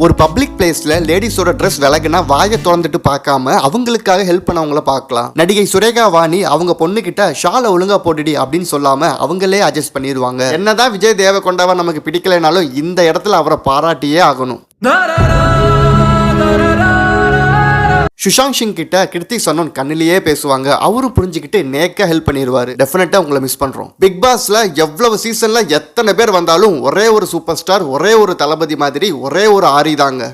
ஒரு பப்ளிக் பிளேஸ்ல லேடிஸோட ட்ரெஸ் விலகுனா வாயை திறந்துட்டு பார்க்காம அவங்களுக்காக ஹெல்ப் பண்ணவங்கள பார்க்கலாம். நடிகை சுரேகா வாணி அவங்க பொண்ணு கிட்ட ஷாலை ஒழுங்கா போட்டுடி அப்படின்னு சொல்லாம அவங்களே அட்ஜஸ்ட் பண்ணிடுவாங்க. என்னதான் விஜய் தேவரகொண்டாவை நமக்கு பிடிக்கலைனாலும் இந்த இடத்துல அவரை பாராட்டியே ஆகணும். சுஷாந்த் சிங் கிட்ட கிருத்தி சனோன் கண்ணிலேயே பேசுவாங்க. அவரும் புரிஞ்சுக்கிட்டு நேக்கா ஹெல்ப் பண்ணிடுவாரு. டெஃபினட்டா உங்களை மிஸ் பண்றோம். பிக் பாஸ்ல எவ்வளவு சீசன்ல எத்தனை பேர் வந்தாலும் ஒரே ஒரு சூப்பர் ஸ்டார், ஒரே ஒரு தளபதி மாதிரி ஒரே ஒரு ஆரி தாங்க.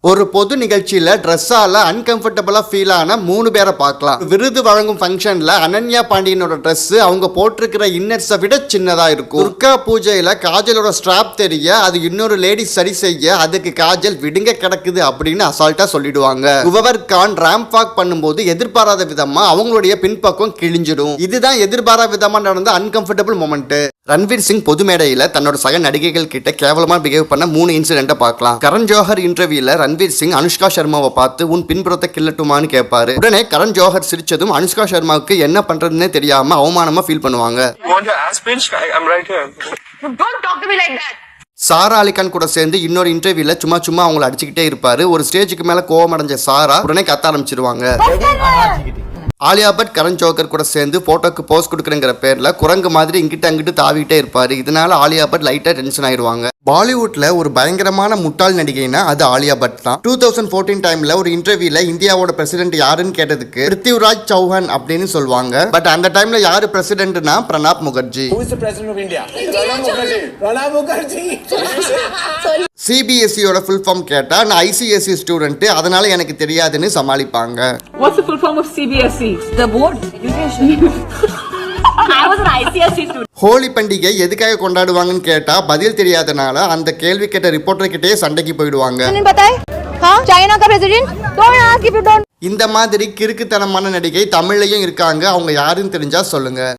ஒரு பொது நிகழ்ச்சியில ட்ரெஸ்ஸால அன்கம்ஃபர்டபுளா ஃபீல் ஆன 3 பேரை பார்க்கலாம். விருது வழங்கும் ஃபங்க்ஷன்ல அனன்யா பாண்டியனோட ட்ரெஸ் அவங்க போட்டிருக்கிற இன்னர்ஸை விட சின்னதா இருக்கும். துர்கா பூஜையில காஜலோட ஸ்ட்ராப் தெரிய அது இன்னொரு லேடி சரி செய்ய அதுக்கு காஜல் விடுங்க கிடக்குது அப்படின்னு அசால்ட்டா சொல்லிடுவாங்க. குவவர் கான் ரேம்ப் வாக் பண்ணும்போது எதிர்பாராத விதமா அவங்களுடைய பின்பக்கம் கிழிஞ்சிடும். இதுதான் எதிர்பாராத விதமா நடந்த அன்கம்ஃபர்டபுள் மொமெண்ட். ரன்வீர் சிங் பொது மேடையில தன்னோட சக நடிகைகள் கிட்ட கேவலமா பிஹேவ் பண்ண 3 இன்சிடென்ட்டை பார்க்கலாம். கரண் ஜோஹர் இன்டர்வியூல ரன்வீர் சிங் அனுஷ்கா சர்மாவை பார்த்து உன் பின்புறத்தை கிள்ளட்டுமான்னு கேட்பாரு. உடனே கரண் ஜோஹர் சிரிச்சதும் அனுஷ்கா சர்மாவுக்கு என்ன பண்றதுன்னே தெரியாம அவமானமா ஃபீல் பண்ணுவாங்க. சாரா அலிகான் கூட சேர்ந்து இன்னொரு இன்டர்வியூல சும்மா அவங்களை அடிச்சுக்கிட்டே இருப்பாரு. ஒரு ஸ்டேஜுக்கு மேல கோவம் அடைஞ்ச சாரா உடனே கத்த ஆரம்பிச்சிருவாங்க. ஆலியா பட் கரண் ஜோஹர் கூட சேர்ந்து போட்டோக்கு போஸ் கொடுக்குறங்கிற பேர்ல குரங்கு மாதிரி இங்கிட்ட அங்கிட்டு தாவிட்டே இருப்பாரு. இதனால ஆலியா பட் லைட்டா டென்ஷன் ஆயிடுவாங்க. பாலிவுட்ல ஒரு பயங்கரமான முட்டாள் நடிகைனா அது ஆலியா பட் தான். 2014 டைம்ல ஒரு இன்டர்வியூல இந்தியாவோட பிரசிடென்ட் யாருன்னு கேட்டதுக்கு பிருத்திவிராஜ் சௌஹான் அப்படின்னு சொல்லுவாங்க. பட் அந்த டைம்ல யாரு பிரசிடென்ட்னா பிரணாப் முகர்ஜி. சிபிஎஸ்சியோட ஃபுல் ஃபார்ம் கேட்டா நான் ஐசிஎஸ்சி ஸ்டூடெண்ட் அதனால எனக்கு தெரியாதுன்னு சமாளிப்பாங்க. What's the full form of CBSE? The board education. I was an ICSE student. Holi பண்டிகை எதுக்காக கொண்டாடுவாங்கன்னு கேட்டா பதில் தெரியாதனால அந்த கேள்வி கேட்ட ரிப்போர்ட்டர் கிட்டே சண்டைக்கு போயிடுவாங்க. இந்த மாதிரி கிறுக்குத்தனமான நடிகை தமிழ்லயும் இருக்காங்க. அவங்க யாருன்னு தெரிஞ்சா சொல்லுங்க.